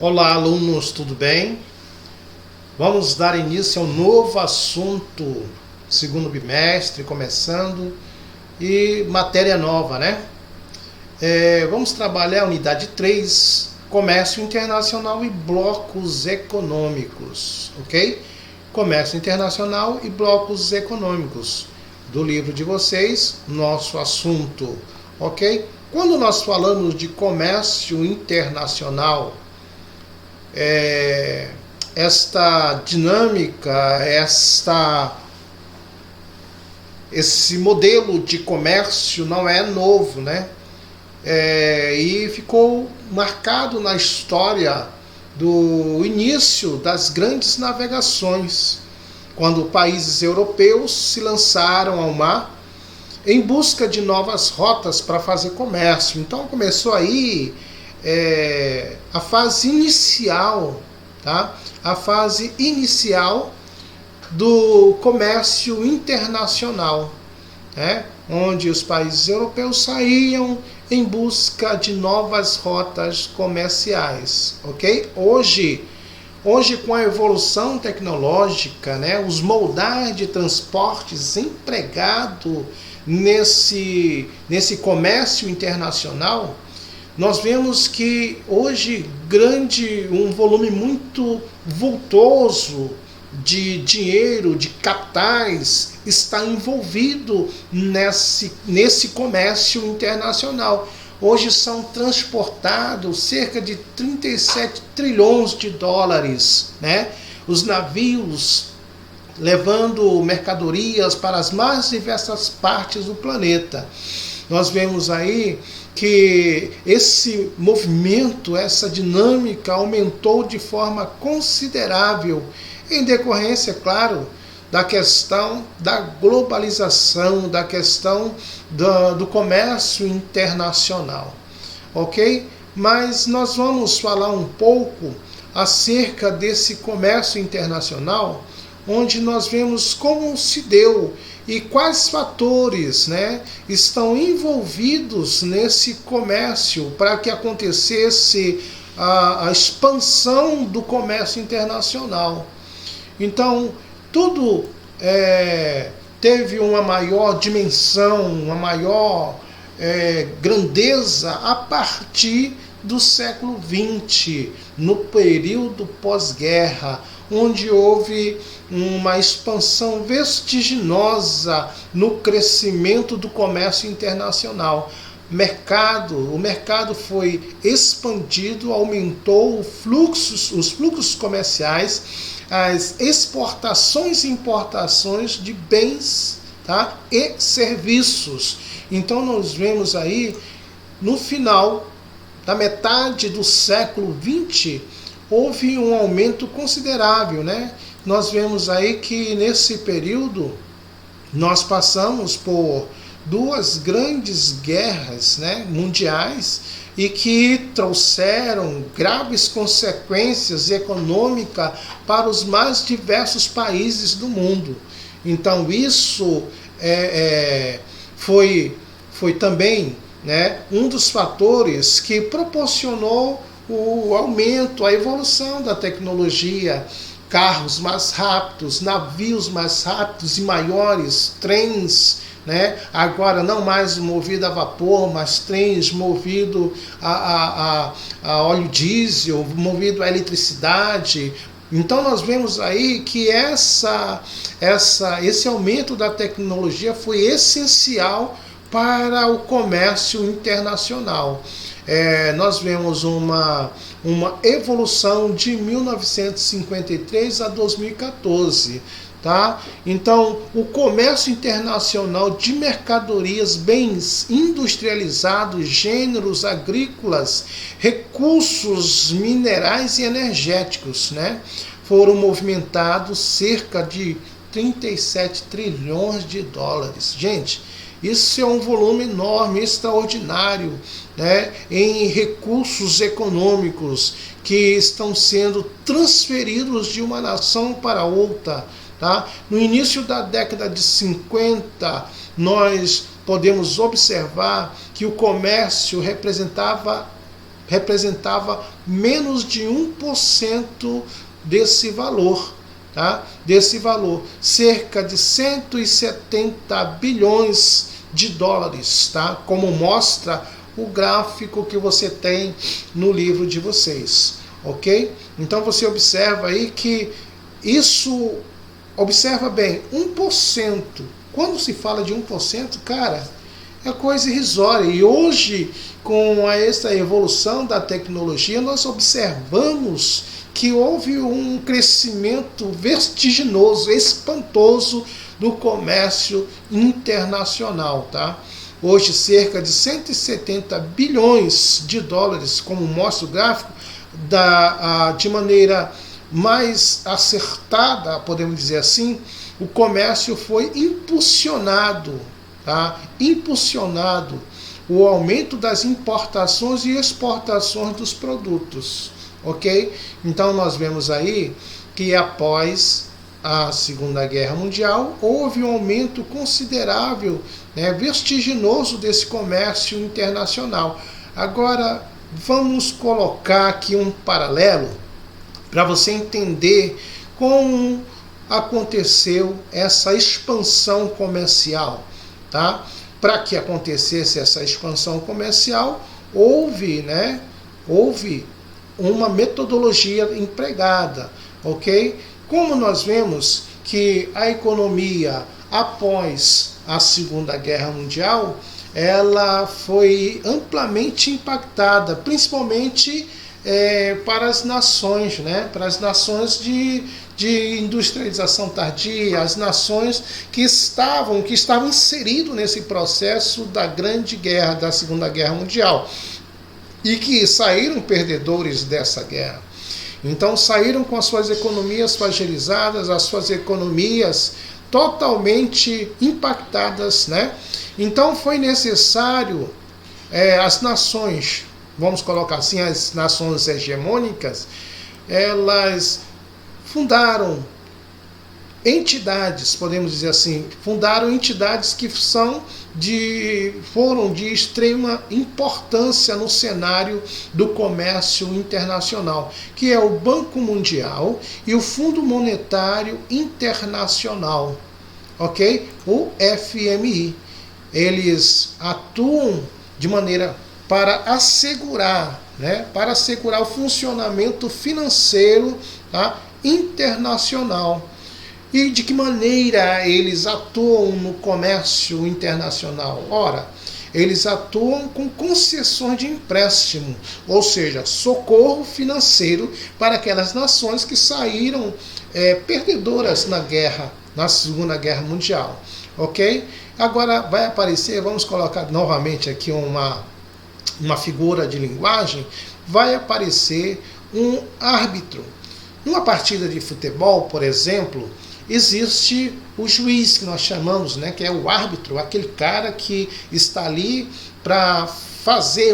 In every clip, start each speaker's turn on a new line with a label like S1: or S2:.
S1: Olá, alunos, tudo bem? Vamos dar início ao novo assunto, segundo bimestre, começando, e matéria nova, né? Vamos trabalhar a unidade 3, Comércio Internacional e Blocos Econômicos, ok? Comércio Internacional e Blocos Econômicos, do livro de vocês, nosso assunto, ok? Quando nós falamos de comércio internacional, esta dinâmica, esse modelo de comércio não é novo, né? E ficou marcado na história do início das grandes navegações, quando países europeus se lançaram ao mar em busca de novas rotas para fazer comércio. Então começou aí a fase inicial, tá? A fase inicial do comércio internacional, né? Onde os países europeus saíam em busca de novas rotas comerciais, ok? Hoje com a evolução tecnológica, né, os modais de transportes empregado nesse comércio internacional, nós vemos que hoje um volume muito vultoso de dinheiro, de capitais, está envolvido nesse comércio internacional. Hoje são transportados cerca de 37 trilhões de dólares, né? Os navios levando mercadorias para as mais diversas partes do planeta. Nós vemos aí que esse movimento, essa dinâmica aumentou de forma considerável em decorrência, claro, da questão da globalização, da questão do comércio internacional, ok? Mas nós vamos falar um pouco acerca desse comércio internacional, onde nós vemos como se deu e quais fatores, né, estão envolvidos nesse comércio para que acontecesse a expansão do comércio internacional. Então, tudo teve uma maior dimensão, uma maior grandeza a partir do século XX, no período pós-guerra, onde houve uma expansão vertiginosa no crescimento do comércio internacional. O mercado foi expandido, aumentou os fluxos comerciais, as exportações e importações de bens, tá? E serviços. Então nós vemos aí, no final da metade do século XX, houve um aumento considerável, né? Nós vemos aí que nesse período nós passamos por duas grandes guerras, né, mundiais, e que trouxeram graves consequências econômicas para os mais diversos países do mundo. Então isso foi também, né, um dos fatores que proporcionou o aumento, a evolução da tecnologia, carros mais rápidos, navios mais rápidos e maiores, trens, né? Agora não mais movido a vapor, mas trens movido a óleo diesel, movido a eletricidade. Então nós vemos aí que esse aumento da tecnologia foi essencial para o comércio internacional. Nós vemos uma evolução de 1953 a 2014. Tá? Então, o comércio internacional de mercadorias, bens industrializados, gêneros agrícolas, recursos minerais e energéticos, né, foram movimentados cerca de 37 trilhões de dólares. Gente, isso é um volume enorme, extraordinário, né, em recursos econômicos que estão sendo transferidos de uma nação para outra. Tá? No início da década de 50, nós podemos observar que o comércio representava representava menos de 1% desse valor, tá? Desse valor, cerca de 170 bilhões de dólares, tá? Como mostra o gráfico que você tem no livro de vocês, ok? Então você observa aí que isso, observa bem, 1%, quando se fala de 1%, cara, é coisa irrisória. E hoje, com essa evolução da tecnologia, nós observamos que houve um crescimento vertiginoso, espantoso do comércio internacional, tá? Hoje, cerca de 170 bilhões de dólares, como mostra o gráfico, de maneira mais acertada, podemos dizer assim, o comércio foi impulsionado, tá? Impulsionado o aumento das importações e exportações dos produtos, ok? Então nós vemos aí que após a Segunda Guerra Mundial houve um aumento considerável, né, vertiginoso desse comércio internacional. Agora vamos colocar aqui um paralelo para você entender como aconteceu essa expansão comercial, tá? Para que acontecesse essa expansão comercial, houve uma metodologia empregada, ok? Como nós vemos que a economia após a Segunda Guerra Mundial, ela foi amplamente impactada, principalmente para as nações, né? Para as nações de industrialização tardia, as nações que estavam inseridas nesse processo da Grande Guerra, da Segunda Guerra Mundial, e que saíram perdedores dessa guerra. Então saíram com as suas economias fragilizadas, as suas economias totalmente impactadas, né? Então foi necessário as nações, vamos colocar assim, as nações hegemônicas, elas fundaram entidades, podemos dizer assim, fundaram entidades que foram de extrema importância no cenário do comércio internacional, que é o Banco Mundial e o Fundo Monetário Internacional, ok? O FMI. Eles atuam de maneira para assegurar, né, para assegurar o funcionamento financeiro, tá, internacional. E de que maneira eles atuam no comércio internacional? Ora, eles atuam com concessões de empréstimo, ou seja, socorro financeiro para aquelas nações que saíram perdedoras na guerra, na Segunda Guerra Mundial, ok? Agora vai aparecer, vamos colocar novamente aqui uma figura de linguagem, vai aparecer um árbitro. Numa partida de futebol, por exemplo, existe o juiz, que nós chamamos, né, que é o árbitro, aquele cara que está ali para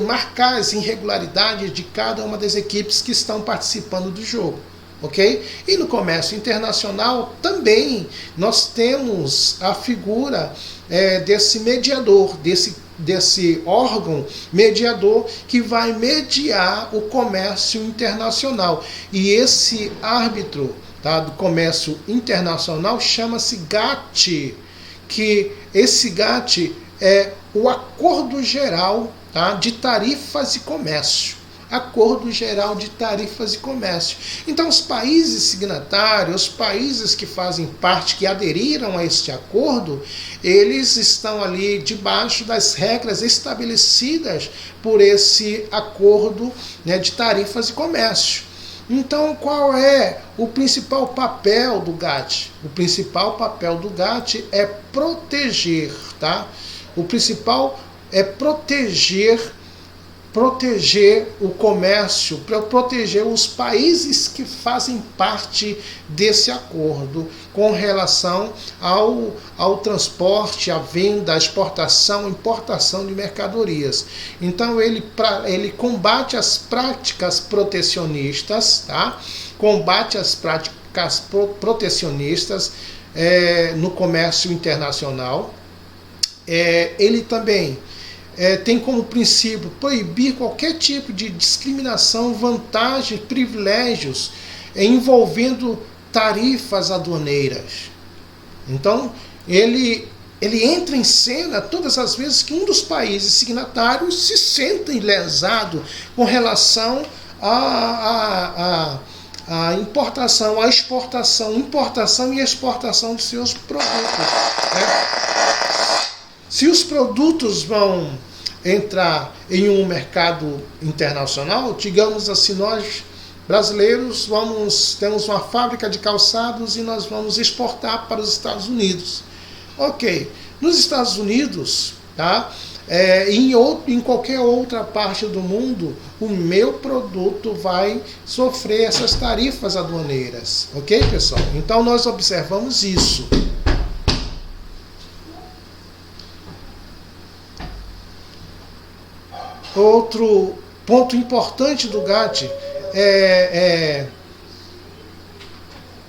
S1: marcar as irregularidades de cada uma das equipes que estão participando do jogo, ok? E no comércio internacional também nós temos a figura desse mediador, desse órgão mediador que vai mediar o comércio internacional. E esse árbitro, tá, do comércio internacional chama-se GATT, que esse GATT é o Acordo Geral, tá, de Tarifas e Comércio. Acordo Geral de Tarifas e Comércio. Então, os países signatários, os países que fazem parte, que aderiram a este acordo, eles estão ali debaixo das regras estabelecidas por esse acordo, né, de tarifas e comércio. Então, qual é o principal papel do GATT? O principal papel do GATT é proteger, tá? O principal é proteger o comércio, para proteger os países que fazem parte desse acordo com relação ao transporte, à venda, à exportação, importação de mercadorias. Então ele combate as práticas protecionistas, tá? Combate as práticas protecionistas no comércio internacional. Ele também tem como princípio proibir qualquer tipo de discriminação, vantagem, privilégios envolvendo tarifas aduaneiras. Então, ele entra em cena todas as vezes que um dos países signatários se sente lesado com relação à importação, à exportação, importação e exportação de seus produtos, né? Se os produtos vão entrar em um mercado internacional, digamos assim, nós brasileiros temos uma fábrica de calçados e nós vamos exportar para os Estados Unidos. Ok, nos Estados Unidos, tá? Em qualquer outra parte do mundo, o meu produto vai sofrer essas tarifas aduaneiras. Ok, pessoal? Então nós observamos isso. Outro ponto importante do GATT é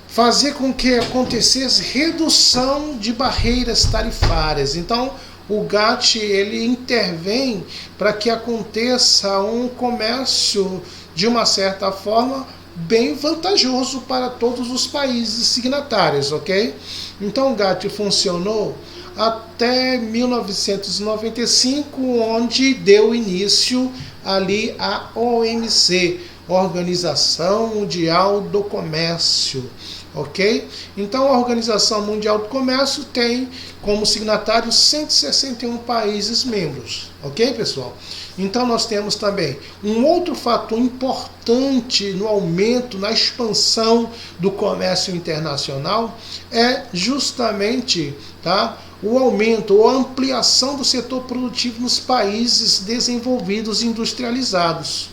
S1: fazer com que acontecesse redução de barreiras tarifárias. Então, o GATT ele intervém para que aconteça um comércio, de uma certa forma, bem vantajoso para todos os países signatários, ok? Então, o GATT funcionou até 1995, onde deu início ali a OMC, Organização Mundial do Comércio, ok? Então a Organização Mundial do Comércio tem como signatários 161 países membros, ok, pessoal? Então nós temos também um outro fator importante no aumento, na expansão do comércio internacional, é justamente, tá, o aumento ou a ampliação do setor produtivo nos países desenvolvidos e industrializados,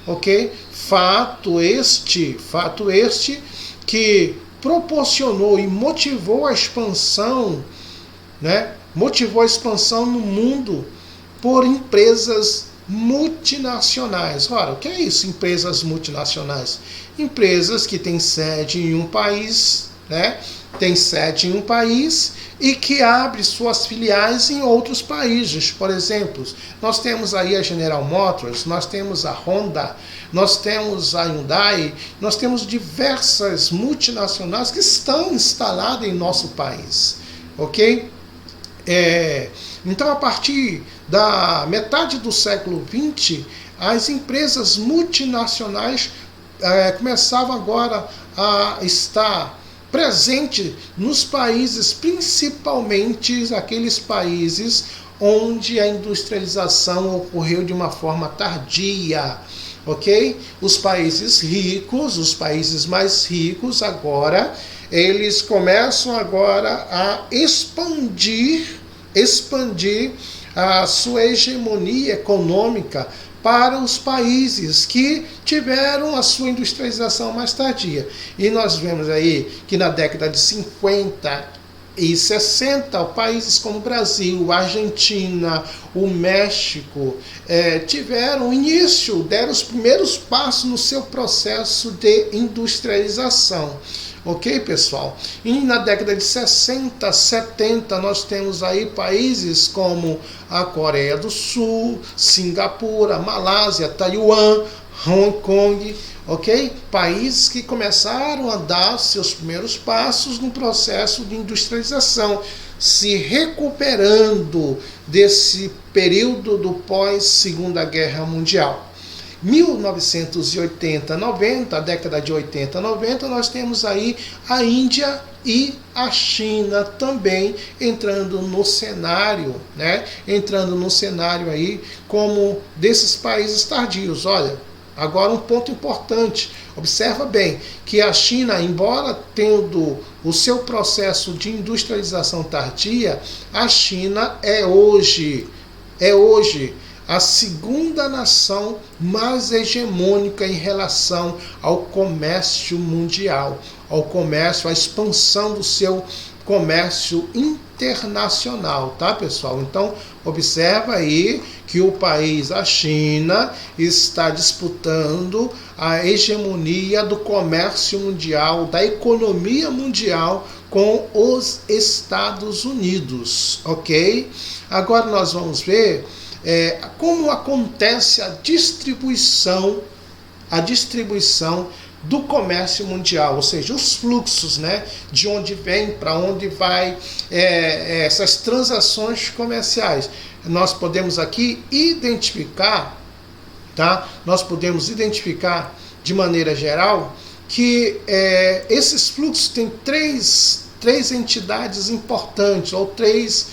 S1: ok? Fato este que proporcionou e motivou a expansão, né? Motivou a expansão no mundo por empresas multinacionais. Ora, o que é isso, empresas multinacionais? Empresas que têm sede em um país, né? Tem sede em um país e que abre suas filiais em outros países. Por exemplo, nós temos aí a General Motors, nós temos a Honda, nós temos a Hyundai, nós temos diversas multinacionais que estão instaladas em nosso país, ok? Então, a partir da metade do século XX, as empresas multinacionais começavam agora a estar presente nos países, principalmente aqueles países onde a industrialização ocorreu de uma forma tardia, ok? Os países ricos, os países mais ricos agora, eles começam agora a expandir a sua hegemonia econômica para os países que tiveram a sua industrialização mais tardia. E nós vemos aí que na década de 50 e 60, países como o Brasil, a Argentina, o México, tiveram início, deram os primeiros passos no seu processo de industrialização. Ok, pessoal? E na década de 60, 70, nós temos aí países como a Coreia do Sul, Singapura, Malásia, Taiwan, Hong Kong, ok? Países que começaram a dar seus primeiros passos no processo de industrialização, se recuperando desse período do pós-Segunda Guerra Mundial. 1980, 90, a década de 80, 90, nós temos aí a Índia e a China também entrando no cenário, né? Entrando no cenário aí como desses países tardios. Olha, agora um ponto importante, observa bem que a China, embora tendo o seu processo de industrialização tardia, a China é hoje a segunda nação mais hegemônica em relação ao comércio mundial, ao comércio, à expansão do seu comércio internacional, tá, pessoal? Então, observa aí que o país, a China, está disputando a hegemonia do comércio mundial, da economia mundial com os Estados Unidos, ok? Agora nós vamos ver como acontece a distribuição do comércio mundial, ou seja, os fluxos, né, de onde vem, para onde vai, essas transações comerciais. Nós podemos aqui identificar, tá? Nós podemos identificar de maneira geral que esses fluxos têm três entidades importantes, ou três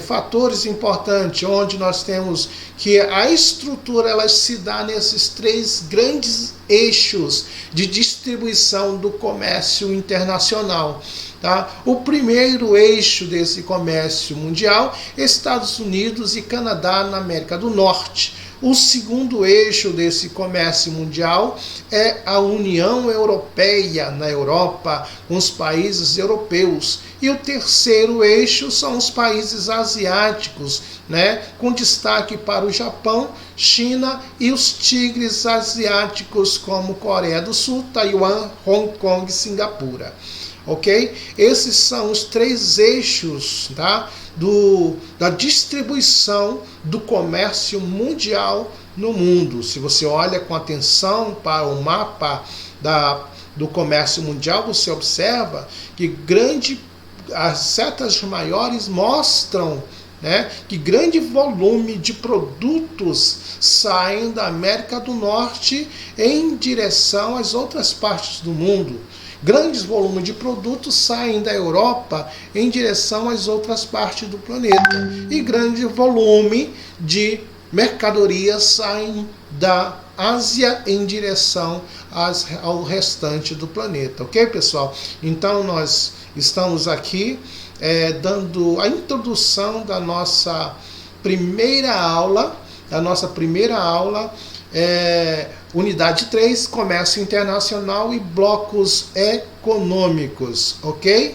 S1: fatores importantes, onde nós temos que a estrutura ela se dá nesses três grandes eixos de distribuição do comércio internacional. Tá? O primeiro eixo desse comércio mundial, Estados Unidos e Canadá na América do Norte. O segundo eixo desse comércio mundial é a União Europeia na Europa, com os países europeus. E o terceiro eixo são os países asiáticos, né, com destaque para o Japão, China e os tigres asiáticos como Coreia do Sul, Taiwan, Hong Kong e Singapura. Ok? Esses são os três eixos, tá, da distribuição do comércio mundial no mundo. Se você olha com atenção para o mapa do comércio mundial, você observa que as setas maiores mostram, né, que grande volume de produtos saem da América do Norte em direção às outras partes do mundo. Grandes volumes de produtos saem da Europa em direção às outras partes do planeta. E grande volume de mercadorias saem da Ásia em direção ao restante do planeta. Ok, pessoal? Então, nós estamos aqui dando a introdução da nossa primeira aula, Unidade 3, Comércio Internacional e Blocos Econômicos, ok?